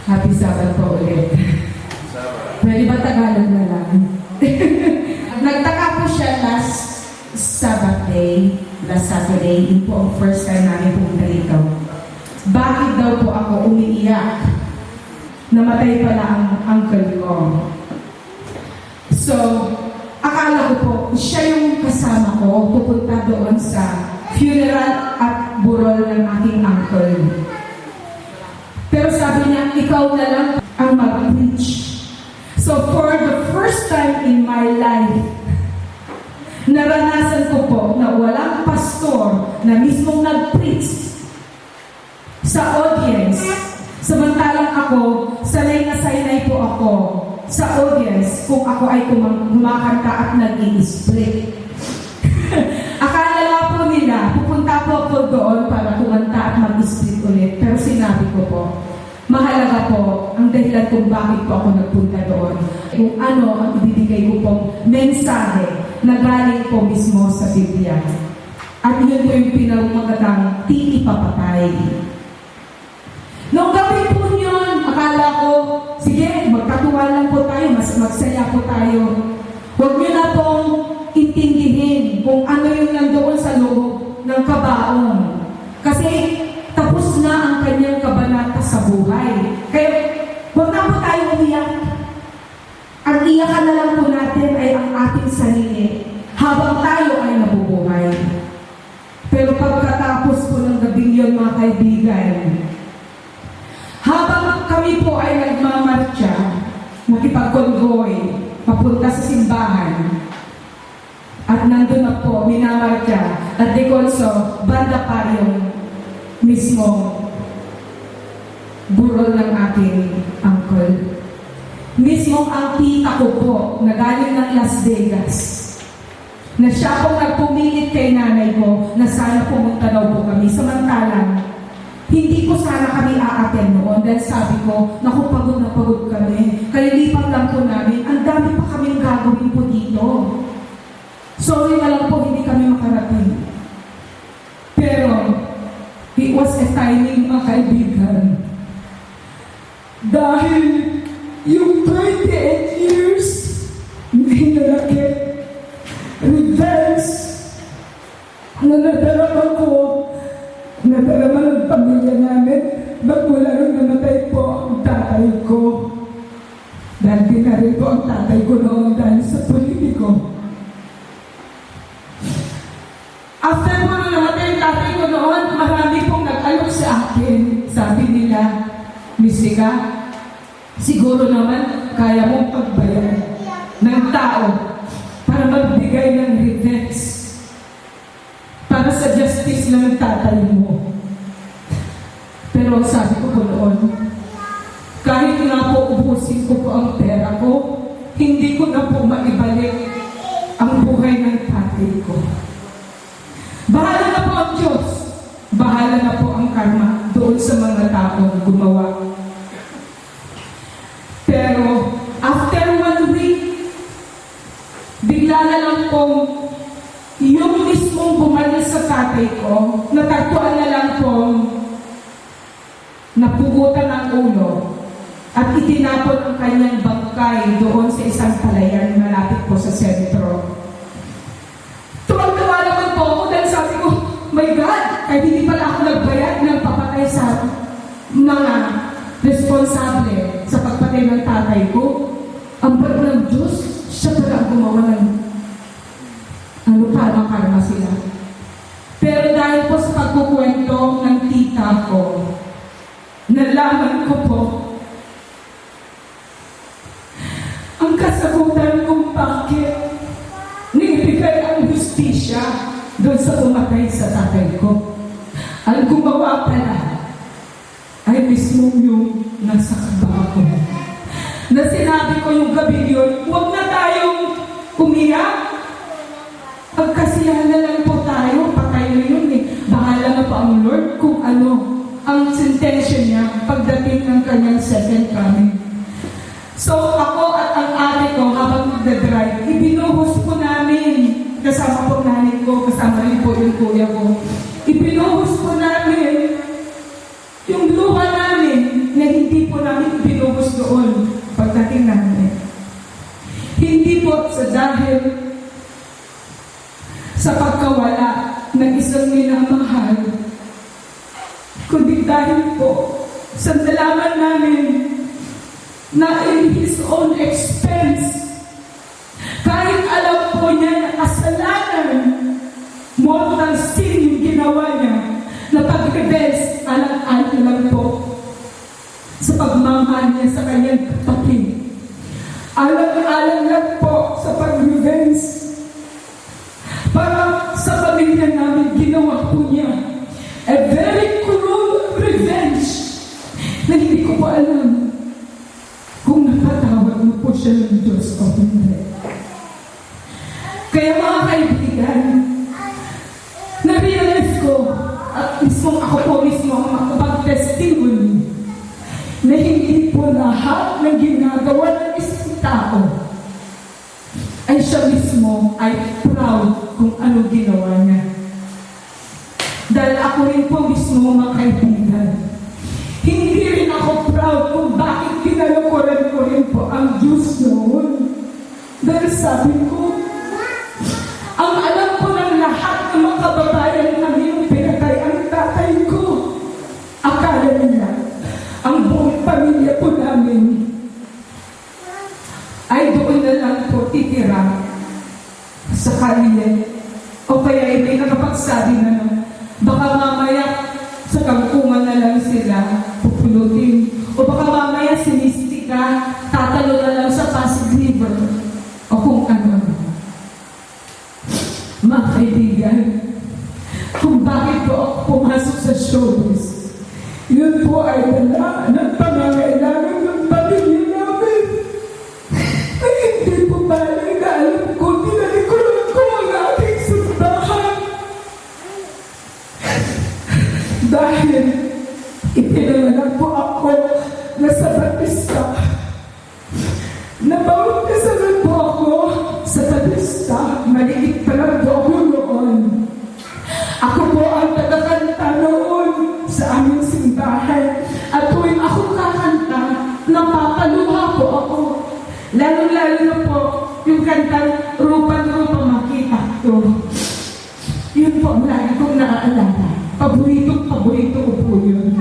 Happy Sabbath po ulit. Pwede ba Tagalog na lang? Nagtaka po siya last Saturday. Yun po ang first time namin pumunta dito. Bakit daw po ako umiiyak? Namatay pala ang uncle ko. So, akala ko po, siya yung kasama ko pupunta doon sa funeral at burol ng aking uncle. Pero sabi niya, ikaw na lang ang mag-preach. So for the first time in my life, naranasan ko po na walang pastor na mismong nag-preach sa audience. Samantalang ako, sanay na sanay po ako sa audience kung ako ay kumakanta at nag-i-split. Akala nga po nila, pupunta po ako doon para kumanta at mag-split ulit. Pero sinabi ko po, mahalaga po ang dahilan kung bakit po ako nagpunta doon. Kung ano ang ibibigay ko pong mensahe na galing po mismo sa Biblia. At yun po yung pinagmagatang di ipapatay. Noong gabi po yun, akala ko, sige, magkatuwa lang po tayo, magsaya po tayo. Huwag niyo na pong intindihin kung ano yung nandoon sa loob ng kabaong. Kasi tapos na ang kanyang kabanata sa buhay. Kaya huwag na po tayo umiyak. Ang iyakan na lang po natin ay ang ating sarili habang tayo ay nabubuhay. Pero pagkatapos po ng gabing yun, mga kaibigan, habang kami po ay nagmamarcha, nakipag-convoy, papunta sa simbahan, at nandun na po, minamarcha, at di konso, banda pa yung mismo burol ng aking uncle. Mismo ang tita ko po, na galing ng Las Vegas, na siya pong nagpumilit kay nanay ko, na sana pumunta daw po kami. Samantalang, hindi ko sana kami a-attend noon dahil sabi ko, naku, pagod na pagod kami. Kaya lipat lang po namin, ang dami pa kaming gagawin po dito. Sorry na lang po, hindi kami makarating. Pero, it was a timing, mga kaibigan. Dahil yung 28 years, hindi na nakit, revenge, na nadarama ko, nadarama ng pamilya namin, magmula nung namatay po ang tatay ko. Dahil di na rin po ang tatay ko noon dahil sa politiko. After po nung namatay ang tatay ko noon, marami pong nag-alok sa akin. Sabi nila, Miss Ika, siguro naman kaya mong pagbayan ng tao para magbigay ng revenge para sa justice ng tatay mo. Pero sabi ko po noon, kahit nga po ubusin ko po ang pera ko, hindi ko na po maibalik ang buhay ng tatay ko. Bahala na po ang Diyos. Bahala na po ang karma doon sa mga taong gumawa. Pero, after 1 week, bigla na lang pong yung mismong bumalik sa tatay ko, natagpuan na lang pong napugutan ang ulo at itinapon ang kanyang bangkay doon sa isang palayan malapit po sa sentro. Tuwag-tuwa naman po ako dahil sabi ko, my God, kahit hindi pala ako nagbayad ng papatay sa mga responsable sa pagpatay ng tatay ko. Ang balik ng Diyos, siya pala ang gumawa ng parang karma sila. Pero dahil po sa pagkukwento ng tita ko, nalaman ko po ang kasagutan kung bakit nibigay ang justisya doon sa pumatay sa tatay ko. Ang gumawa pala ay mismo yung nasa kababa ko. Na sinabi ko yung gabi yun, huwag na tayong umiyak. Pagkasiyahan na lang po tayo, patay na yun eh. Bahala na po ang Lord kung ano ang sentensya niya pagdating ng kanyang second coming. So ako at ang ate ko habang magdadrive, ibinuhos po namin, kasama po nanay ko, kasama rin po yung kuya ko. Ibinuhos po namin yung luha namin hindi po namin binubos doon pagdating namin. Hindi po sa dahil sa pagkawala ng isang minamahal, kundi dahil po sa nalaman namin na in His own expense, kahit alam po niya na kasalanan, mortal sin yung ginawa niya, na pag-rebels, alang-alang lang po sa pagmamahal niya sa kanyang kapatid. Alang-alang lang po sa pag-rebels. Para sa pamilya namin, ginawa po niya a very cruel revenge na hindi ko po alam kung napatawad mo po siya ng Diyos o hindi. Kaya mga kaibigan, na-realize ko, at mismo ako po mismo ang makapag-testimony na hindi po lahat ng ginagawa ng isang tao ay siya mismo ay proud kung ano ginawa niya. Dahil ako rin po mismo mga kaibigan, hindi rin ako proud kung bakit kinalokoran ko rin po ang Diyos noon. Dahil sabi ko, ang alam ko ng lahat ng mga kababayan namin yung pinatay ang tatay ko. Akala nila, ang buong pamilya po namin ay doon na lang po titira sa kalye. O kaya may nakapagsabi na baka mamaya sa kangkungan na lang sila pupulutin. O baka mamaya sinistika, tatalo na lang sa Pasig River. O kung ano. Mga kaibigan, kung bakit po ako pumasok sa showbiz, yun po ay wala ng pangangailangan ng pamilya namin. Ay hindi po balik na alam ko, tinalikuran ko ang ating simbahan. Dahil ipinanganak po ako na sa Batista. Nabawagkasalan po ako sa Batista. Maliit pa lang po ako noon. Ako po ang tagakanta noon sa aming simbahan. At tuwing ako kakanta, napapaluha po ako. Lalo-lalo na po yung kantang Rupa-Rupa Makita ko. Yun po ang lagi kong naaalala. Paborito ko po yun.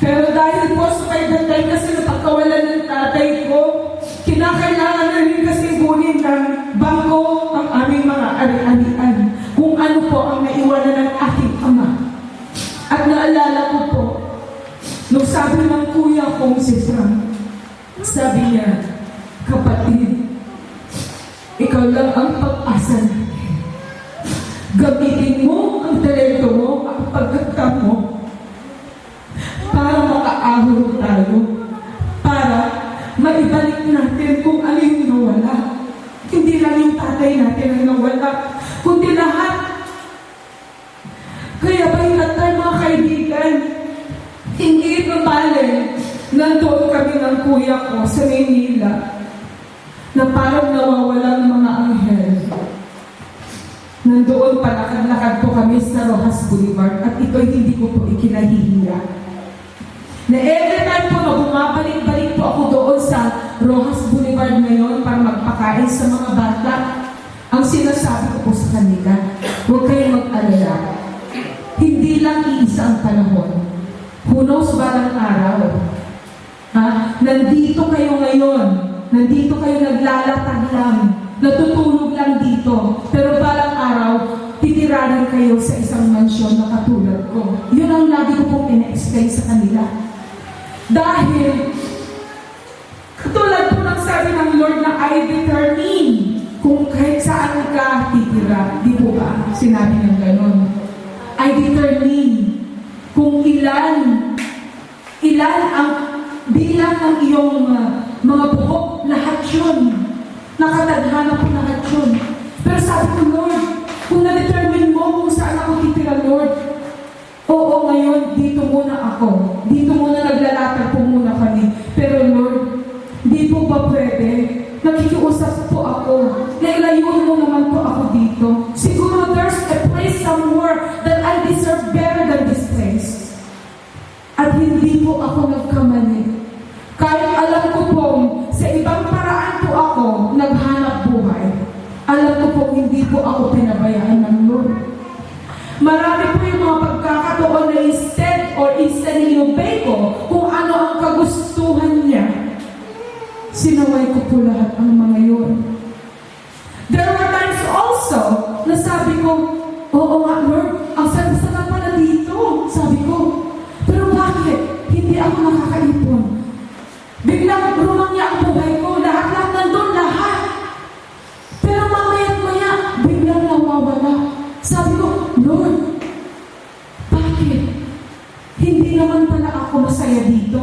Pero dahil po sa kailangan kasi napagkawalan ng tatay ko, kinakailangan na rin kasi kunin ng bangko ang aming mga ari-arian. Kung ano po ang naiwanan ng aking ama. At naalala ko po, nung sabi ng kuya kong si Frank, sabi niya, kapatid, ikaw lang ang pag-asa natin. Gamitin mo ang talento mo, ang pagkakta mo, para makaahon tayo, para maibalik natin kung ano yung nawala. Hindi lang yung tatay natin ang nawala, kundi lahat. Kaya ba tayo mga kaibigan, hindi ito bale, nandoon kami ng kuya ko sa Maynila, na parang nawawala ng mga anghel. Nandoon palakad-lakad po kami sa Rojas Boulevard at ito'y hindi ko po ikinahihiya. Na every time po na bumabalik-balik po ako doon sa Rojas Boulevard ngayon para magpakain sa mga bata, ang sinasabi ko po sa kanila, huwag kayong mag-alala. Hindi lang iisa ang panahon. Who knows balang araw? Nandito kayo ngayon. Nandito kayo naglalatag lang. Natutulog lang dito. Pero balang araw, titiranan kayo sa isang mansyon na katulad ko. Yun ang lagi ko pong ina-explain sa kanila. Dahil, katulad po ng sabi ng Lord na I determine kung kahit saan ka titira. Di po ba? Sinabi ng ganon. I determine kung ilan ang bilang ng iyong mga buhok, lahat yun. Nakatadhana po lahat yun. Pero sabi ko, Lord, kung na-determine mo kung saan ako titira, Lord, oo, ngayon, dito muna ako. Dito muna naglalatag po muna kami. Pero Lord, di po ba pwede? Nakikiusap po ako. Nailayuan mo naman po ako dito. Siguro there's a place somewhere that I deserve better than this place. At At hindi po ako nagkamali. Kahit alam ko pong sa ibang paraan po ako naghanap buhay, alam ko pong hindi po ako pinabayaan ng Lord. Marami po yung mga pagkakataon na instead inobey ko kung ano ang kagustuhan niya, sinaway ko po lahat ang mga yun. There were times also na sabi ko, oo nga Lord, ang sarap pala dito, sabi ko. Pero bakit? Hindi ako nakakaipon. Biglang rumangya ang buhay ko, lahat nandun, lahat. Pero mamaya biglang nawawala. Sabi ko, Lord, bakit? Hindi naman pala ako masaya dito.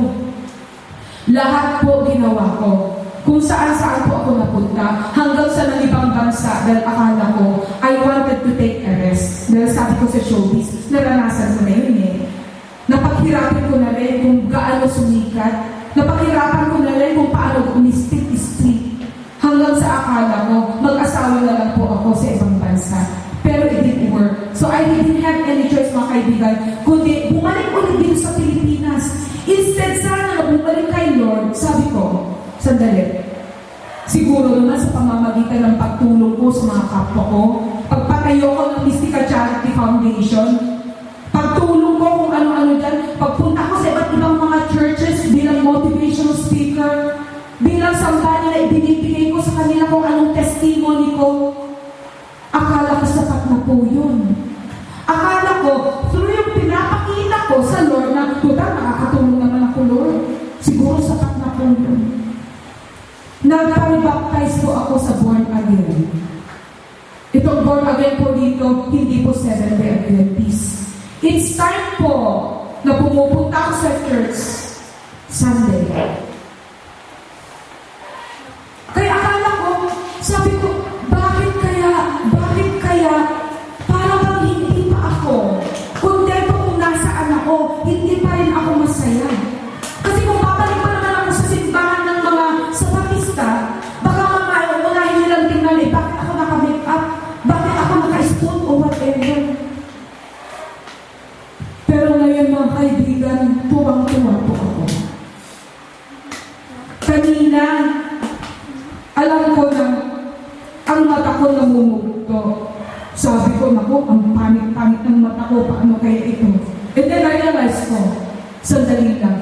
Lahat po ginawa ko. Kung saan po ako napunta, hanggang sa ng ibang bansa, dahil akala ko, I wanted to take a rest. Dahil sabi ko sa showbiz, naranasan ko na yun eh. Napaghirapan ko na rin kung gaano sumikat. Napaghirapan ko na rin kung paano umistik-istik. Hanggang sa akala ko, mag-asawa na lang po ako sa ibang bansa. Pero it didn't work. So I didn't have any choice, mga kaibigan, kundi bumalik ulit dito sa Pilipinas. Instead, sana na bumalik kay Lord, sabi ko, sandali. Siguro naman sa pamamagitan ng pagtulong ko sa mga kapwa ko, pagpatayo ko ng Mystica Charity Foundation, pagtulong ko kung ano-ano dyan, pagpunta ko sa iba't ibang mga churches bilang motivational speaker, bilang sambali na ibinibigay ko sa kanila kung anong testimony ko, akala ko sapat na po yun. Akala ko, through yung pinapakita ko sa Lord na, tuta, nakakatulong naman ako, Lord. Siguro sapat na po yun. Nagpapibaptize po ako sa born again. Itong born again po dito, hindi po Seventh-day Adventist. It's time po na pumupunta ako sa church Sunday. Kaya akala ko, sabi ko, bakit kaya, para bang hindi pa ako, kundi kung nasaan ako, hindi pa rin ako masaya. Kasi kung babalik pa naman ako sa simbahan ng mga Sabatista, baka mamahin nilang tingnan bakit ako naka-make up, bakit ako naka-spoon o whatever. Pero ngayon mga kaibigan, tuwang-tuwa po ako. Kanina, alam ko na ang mata ko namumugto. Sabi ko, naku, ang pangit-pangit ng mata ko, paano kaya ito? And then I realized ko, sandali lang.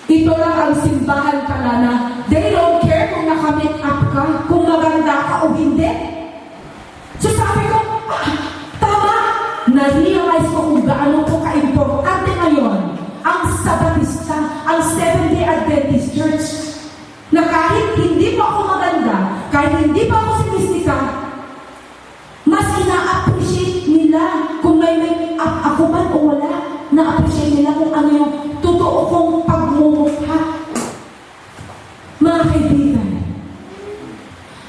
Ito lang ang simbahan pala na they don't care kung naka-make up ka, kung maganda ka o hindi. So sabi ko, tama! Na-realize ko kung gaano po ka-importante ngayon ang Sabatista, ang Seventh-day Adventist Church, na kahit hindi pa ako maganda, kahit hindi pa ako sinistika, mas ina-appreciate nila kung may make up ako man o wala. Na-appreciate nila kung ano yung totoo kong pagmumukha. Mga kaibigan,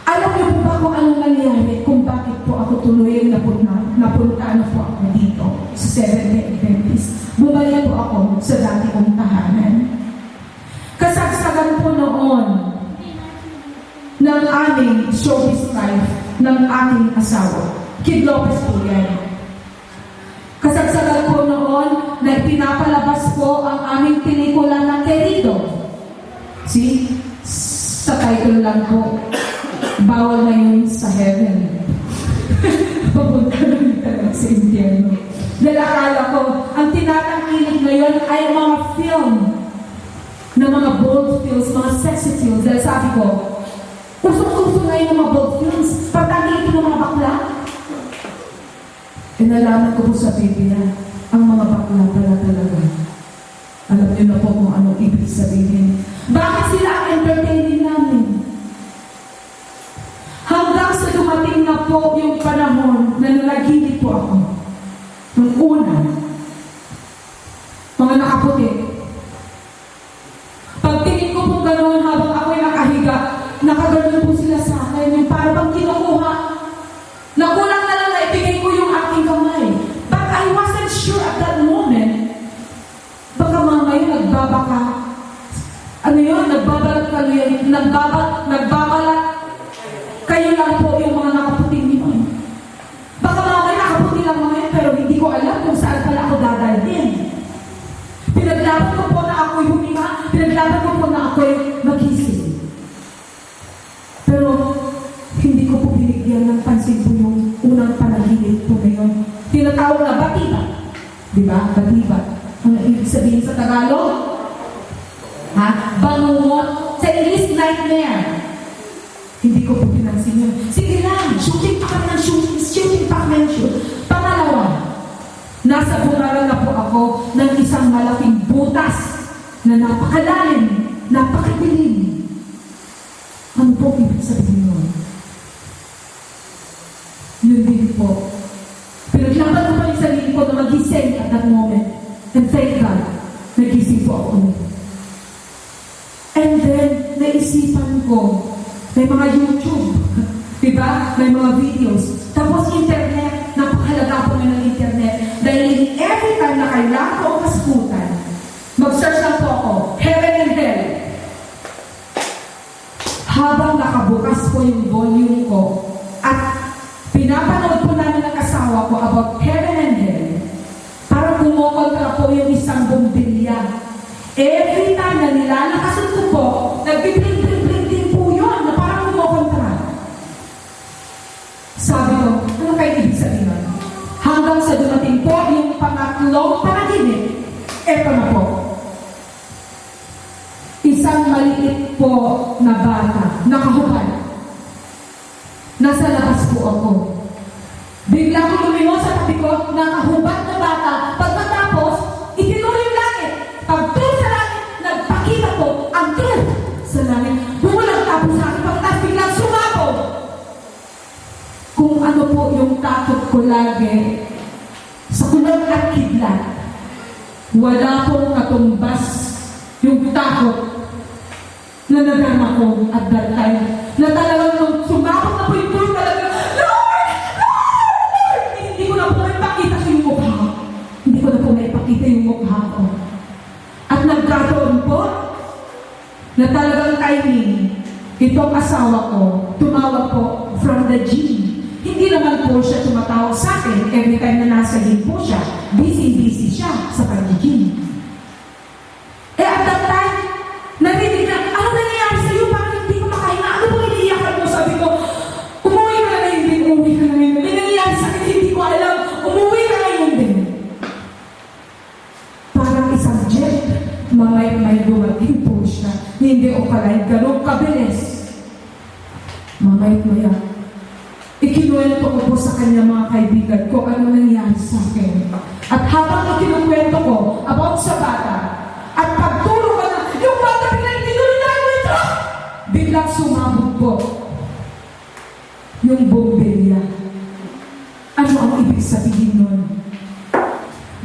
alam niyo po ba kung anong nangyari kung bakit po ako tuloy napunta na po ako dito sa Seventh-day Adventist? Bumalik po ako sa dati kong tahanan. Kasagsagan po noon ng aming showbiz life ng aking asawa. Kid Lopez po yan. Kasagsagan po noon na pinapalabas po ang aming pelikula na Querido. See? Sa title lang po. Bawal na yun sa heaven. Papunta na talaga sa impyerno. Dahil akala ko, ang tinatangkilig ngayon ay mga film na mga bold films, mga sexy films. Dahil sabi ko, usong-uso na yung mga bold films. Patangkilig ng mga bakla. E nalaman ko po sa Biblia, ang mga bakla pala talaga. Alam niyo na po kung anong ibig sabihin. Bakit sila ang entertaining namin? Hanggang sa dumating na po yung panahon na nalaginip po ako. Nung una, mga nakaputi. Pagtingin ko po gano'n habang ako'y nakahiga, nakagano'n po sila sa akin, yung para bang kinukuha. Nakulang na lang na ibigay ko yung aking kamay. But I wasn't sure at that moment. Baka mamaya nagbabaka. Ano yun? Nagbabalat kayo. Nagbabalat. Kayo lang po yung mga nakaputing yun. Baka mamaya nakaputi lang mga yun, pero hindi ko alam kung saan pala ako dadalhin. Pinaglaban ko po na ako'y huminga, pinaglaban ko po na ako'y magising. Pero hindi ko po binigyan ng pansin po yung unang panaginip po na yun. Tinatawag na batiba. Di ba? Batiba. Ano ibig sabihin sa Tagalog? Ha? Bangungot. Sa English, nightmare. Hindi ko po pinansin yun. Sige lang, shooting pa kami ng shooting pa kami ng shoot. Pangalawa, nasa bungaran na po ako ng isang malaking butas na napakalalim, napakadilim. Ano po ibig sabihin yun? Yun din po. Pinaglaban ko pa yung sarili ko na magising at that moment. And thank God, nagising po ako. And then, naisipan ko, may mga YouTube, diba? May mga videos. Tapos internet, napakahalaga po ng internet. Dahil every time na kailangan ko ang kasputan, mag-search lang po ako, Heaven and Hell. Habang nakabukas po yung volume ko, at pinapanood po namin ng asawa ko about Heaven and Hell, para kumokontra po yung isang bombilya. Every time na nilalakasan ko po, nagbibling-bling-bling din po yun, na parang kumokontra. Sabi ko, ano kayo ibig sabihin? Hanggang sa dumating po yung pangatlong panaginip, eto na po. Isang maliit po na bata, nakahubad. Nasa labas po ako. Bigla ko lumingon sa tabi ko, nakahubad na bata. Pagkatapos, itinuloy yung langit. Pagtulog sa langit, nagpakita po ang tulog sa langit. Bumulang tapos sa akin, pagkatapos biglang sumabog. Kung ano po yung takot ko lagi, sa kulong at kidlat, wala pong katumbas yung takot na nadarama ko at that time. Na talagang nung sumabog na po yung tulog talaga, Lord! Lord! Hindi ko na po maipakita yung mukha. Hindi ko na po maipakita yung mukha ko. At nagkataon po na talagang timing, itong asawa ko, tumawag po from the gym. Hindi naman po siya tumatawag sa akin every time na nasa gym po siya. Busy-busy siya sa pag-gym. At that time, narinig na, ano nangyayari sa'yo? Parang hindi ko makahinga. Ano po iniiyakan mo? Sabi ko, umuwi ka na ngayon din, umuwi ka na ngayon. May nangyayari sa akin, hindi ko alam. Umuwi ka ngayon din. Parang isang jet, may dumating po siya. Hindi o kalay, ganun kabilis. Mamay-maya. Ikinuwento ko po sa kanya mga kaibigan ko ano nangyari sa akin. At habang ikinukwento ko about sa bata, at pagtulog ko na, yung bata pinag-tinuloy mo ito! Biglang sumabog po yung bombilya. Ano ang ibig sabihin nun?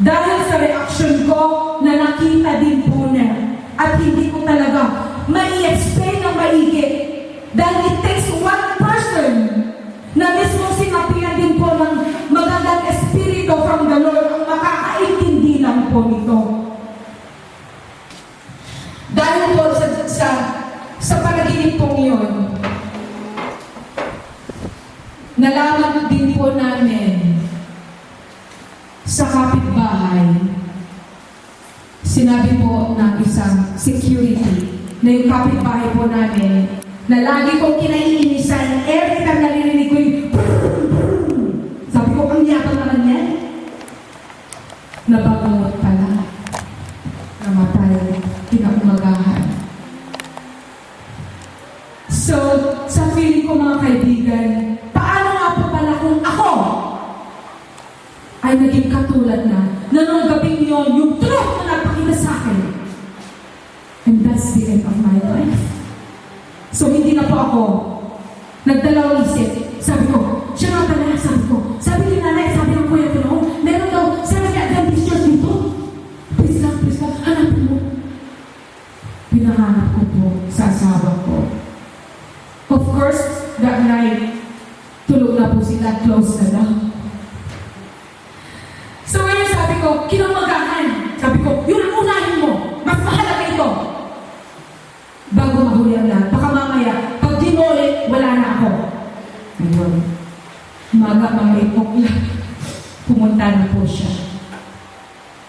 Dahil sa reaction ko na nakita din po niya at hindi ko talaga mai-explain ng maigi dahil it takes one person na mismo sinapian din po ng magandang espiritu from the Lord ang makakaintindi lang po nito. Dahil po sa panaginip pong yun, nalaman din po namin sa kapitbahay, sinabi po ng isang security na yung kapitbahay po namin na lagi kong kinaiinisan, every time naririnig ko yung sabi ko, ang yabang naman yan. Nabangungot pala. Namatay. Kinaumagahan. So, sa feeling ko mga kaibigan, paano nga po pala kung ako ay naging katulad na nung gabing yun, yung truth na nagpakita sa akin. And that's the end of my life. So, hindi na po ako nagdalawang isip. Sabi ko, siya nga pala, sabi ni nanay, sabi ng kuya ko noon, meron daw, sabi niya, Adventist Church dito. Please lang, hanapin mo. Pinahanap ko po sa asawa ko. Of course, that night, tulog na po sila, close na lang. So, ngayon sabi ko, kinamagahan. Sabi ko, yun ang unahin mo. Mas mahalaga ito. Bago mahuli ang lahat. Baka mamaya, pag dinole, wala na ako. Ayun. Mga ipok lang. Pumunta na po siya.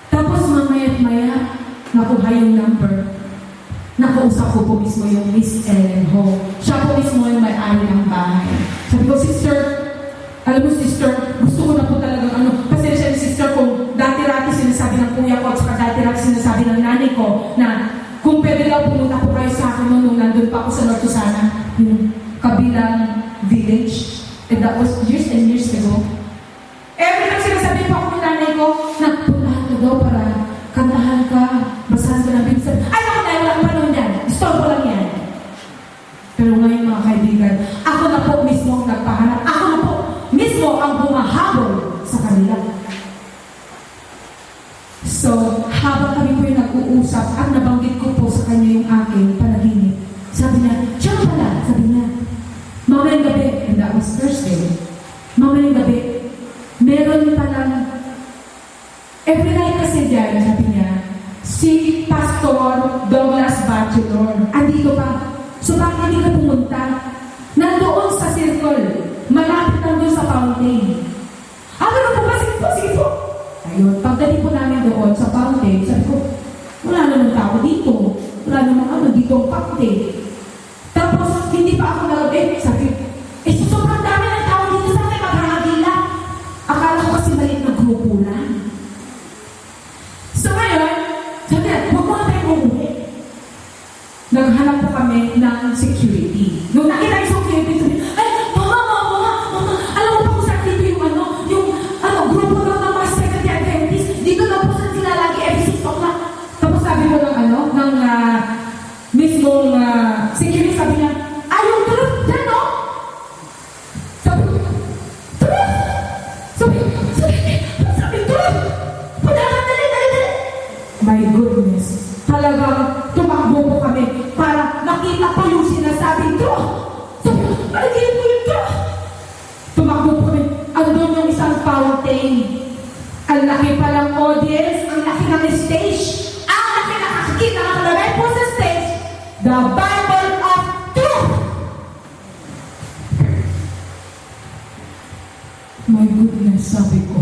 Tapos mamaya-maya, makuha yung number, nakausap ko po mismo yung Miss Ellen Ho. Siya po mismo yung may-ari ng bahay. Sabi ko, sister, alam mo sister, gusto ko na po talagang pasensya ni sister kung dati-rati sinasabi ng kuya ko at saka dati-rati sinasabi ng nanay ko na kung pwede daw pumunta po kayo sa akin nung nandun pa ako sa North Susana, yung kabilang village. And that was years and years ago. Every time sinasabi pa ako ng nanay ko na puntahan ka daw para kantahan ka, basahan ka ng Biblia. Ay, naku tayo, wala akong panahon yan. Store ko lang yan. Pero ngayon mga kaibigan, ako na po mismo ang nagpahanap. Ako na po mismo ang bumahabol sa kanila. So, habang kami po yung nag-uusap at nabanggit ko po sa kanya yung aking panaginip, sabi niya, siya pala, sabi niya, mamayang gabi, and that was Thursday, mamayang gabi, meron palang, every night kasi dyan, sabi niya, si Pastor Douglas Bachelor, andito pa. So bakit hindi ka pumunta? Nandoon sa circle, malapit lang doon sa fountain. Ano po ba? Sige po, sige po. Ayun, pagdating po namin doon sa fountain, sabi ko, wala namang tao dito. Wala namang dito ang fountain. Tapos, hindi pa ako nalabit. Sabi, sobrang dami ng tao dito sa akin, maghahagila. Akala ko kasi maliit na grupo lang. So ngayon, sabi na, huwag mo na tayo umuwi. Naghanap po kami ng security. Nung nakita yung security, sabi, ay, mama, alam mo pa kung saan dito yung grupo lang ng mga Seventh-day Adventist. Dito na po saan sila lagi every 6 o'clock. Tapos sabi mo ng mismong security, sabi niya, yung truth dyan, no? Sabi, truth! Dali. My goodness. Talagang tumakbo po kami para makita po yung sinasabi ko. Sabi, paligid mo yung truth! Tumakbo po kami. Andun yung isang fountain. Ang laki palang audience, ang laki ng stage, ang laki nakakakita ng nakalagay po sa stage, the Bible of Truth! My goodness, sabi ko,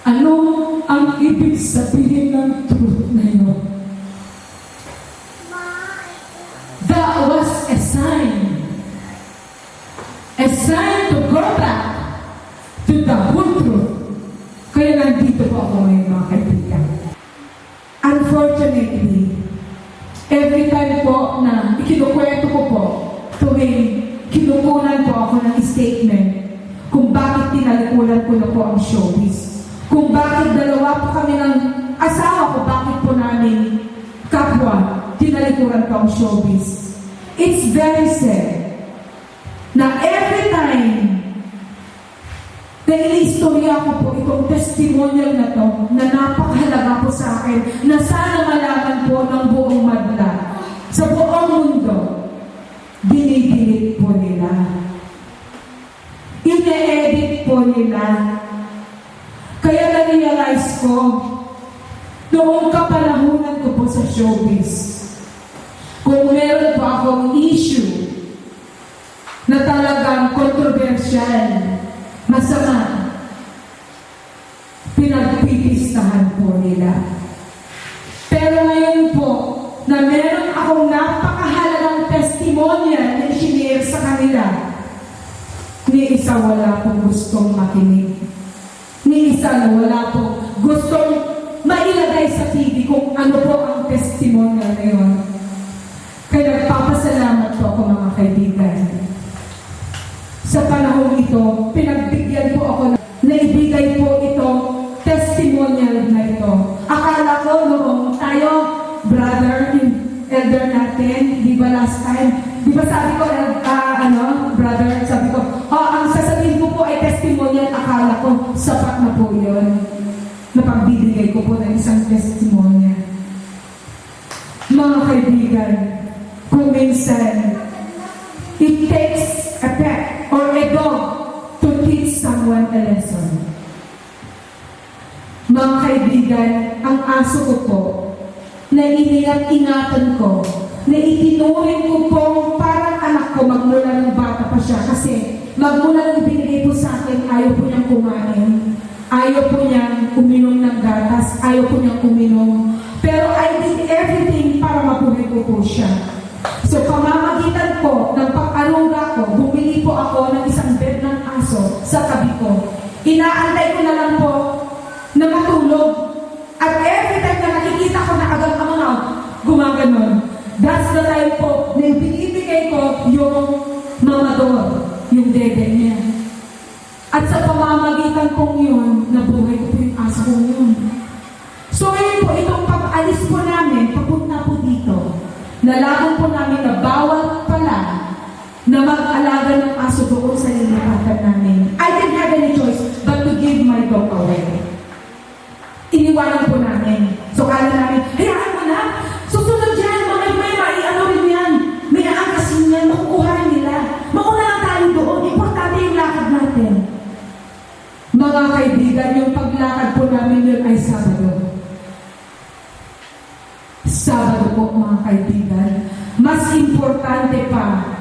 ano ang ibig sabihin ng truth na yun? That was a sign. A sign to go back to the whole truth. Kaya nandito po ako ngayon mga kaibigan. Unfortunately, every time po na ikinukwento ko po, tuwing kinukunan po ako ng statement kung bakit tinalikulan ko na po ang showbiz. Kung bakit dalawa po kami ng asawa ko, bakit po namin kapwa tinalikuran po ang showbiz. It's very sad na every time na inistorya ko po itong testimonial na to na napakahalaga po sa akin na sana malaman po ng buong madla sa buong mundo, dinidilit po nila. Ine-edit po nila. Kaya na-realize ko noong kapalahunan ko po sa showbiz, kung meron po akong issue na talagang kontrobersyal, masama, pinagpipistahan po nila. Pero ngayon po, na meron akong napakahalagang testimonial na isinare sa kanila, ni isa wala pong gustong makinig. Ni isa na wala pong gustong mailagay sa TV kung ano po ang testimonial na yun. Kaya nagpapasalamat po ako mga kaibigan. Sa panahon ito, pinagbigyan po ako na ibigay po itong testimonial na ito. Akala ko noong tayo, brother, elder natin, di ba last time, di ba sabi ko, brother, sabi ko, ang sasabihin ko po ay testimonial, akala ko, sapat na po yun. Napagbibigay ko po ng isang testimonial. Mga kaibigan, kung minsan, it takes a pet or a dog to teach someone a lesson. Mga kaibigan, ang aso ko po, na iniingat-ingatan ko, na itinuring ko po parang anak ko magmula ng bata pa siya kasi magmula ng binigay po sa akin, ayaw po niyang kumain. ayaw po niyang uminom ng gatas, ayaw po niyang uminom. Pero I did everything para mabuhay ko po siya. So pamamagitan po ng pag-aruga ko, bumili po ako ng isang bed ng aso sa tabi ko. Inaantay ko na lang po na matulog. At every time na nakikita ko na agad ang mga gumaganon, that's the time po na binibigay ko yung mamador, yung dede niya. At sa pamamagitan kong yun, nabuhay ko po yung aso kong yun. So ngayon po, itong pag-alis po namin, papunta po dito, nalaman po namin na bawal pala na mag-alaga ng aso doon sa lilipatan namin. I didn't have any choice but to give my dog away. Iniwanan po namin. So kala namin, hayaan mo na, susunod yan, may ano rin yan, may aangkasin yan, makukuha nila. Mauna lang tayo doon, importante yung lakad natin. Mga kaibigan, yung paglakad po namin yun ay Sabado. Sabado po mga kaibigan. Mas importante pa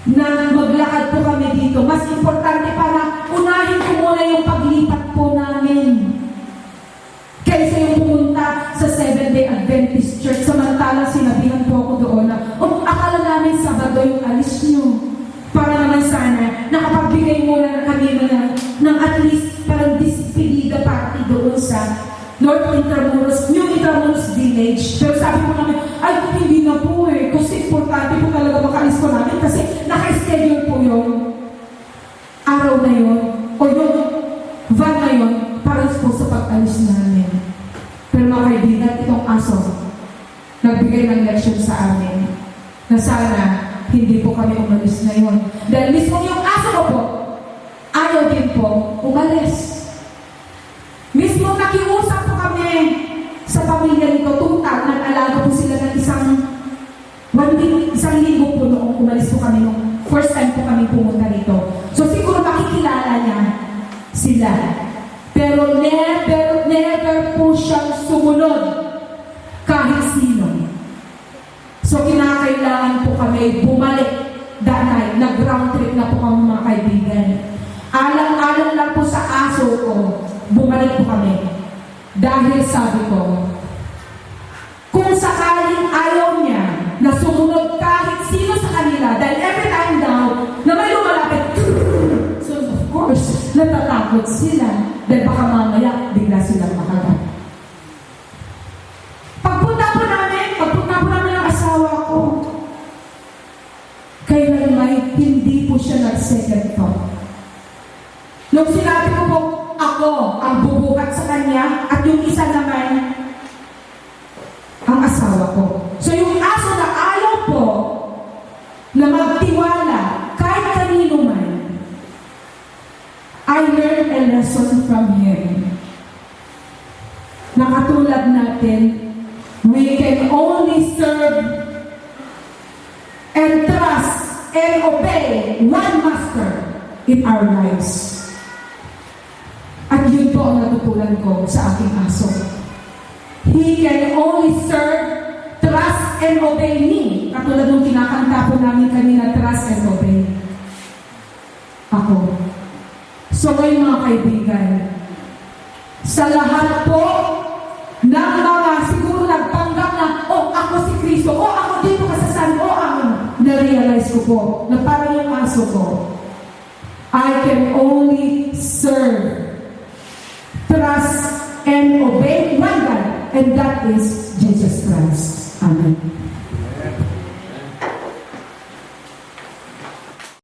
na maglakad po kami dito. Mas importante pa na unahin ko muna yung paglipat po namin. Kaysa yung pumunta sa Seventh-day Adventist Church, samantalang sinabihan po ako doon na, akala namin Sabado yung alis nyo. Para naman sana, nakapagbigay muna na kami ng at least parang despedida party doon sa North Intramuros, New Intramuros Village. Pero sabi ko namin, ay hindi na po kasi importante po talaga makalis ko namin kasi naka-schedule po yung araw na yun o yung van na yun para po sa pag-alis namin. Pero mga kaibigan, itong aso nagbigay ng leksyon sa amin na sana hindi po kami umalis ngayon. Dahil mismo yung aso ko po, ayaw din po umalis. Mismo nakiusap po kami sa pamilya nito, tuntal, nag-alaga po sila ng isang linggo po noong umalis po kami nung first time po kami pumunta rito. So siguro makikilala niya sila. Pero never po siyang sumunod kahit sino. So kinakailangan po kami bumalik dahil nag-round trip na po kami mga kaibigan. Alang-alang lang po sa aso ko, bumalik po kami. Dahil sabi ko, kung sakaling ayaw niya na sumunod kahit sino sa kanila, dahil every time daw na may lumalapit, so of course, natatakot sila dahil baka mamaya bigla silang makagat. Pagpunta po namin ng asawa ko, kaya may hindi po siya nag-second thought. Nung sinabi ko po, ako ang bubuhat sa kanya at yung isa naman ang asawa ko. So yung aso na ayaw po na magtiwala kahit kanino man, I learned a lesson from him. Nakatulad natin, we can only serve and trust and obey one master in our lives. At yun po ang natutunan ko sa aking aso. He can only serve, trust, and obey me. Katulad nung kinakanta po namin kanina, trust and obey. Ako. So ngayon mga kaibigan, sa lahat po ng mga siguro nagpanggap na, ako si Kristo, ako dito kasasan, na-realize ko po na parang yung aso ko, I can only serve, trust, and obey one God, and that is Jesus Christ. Amen.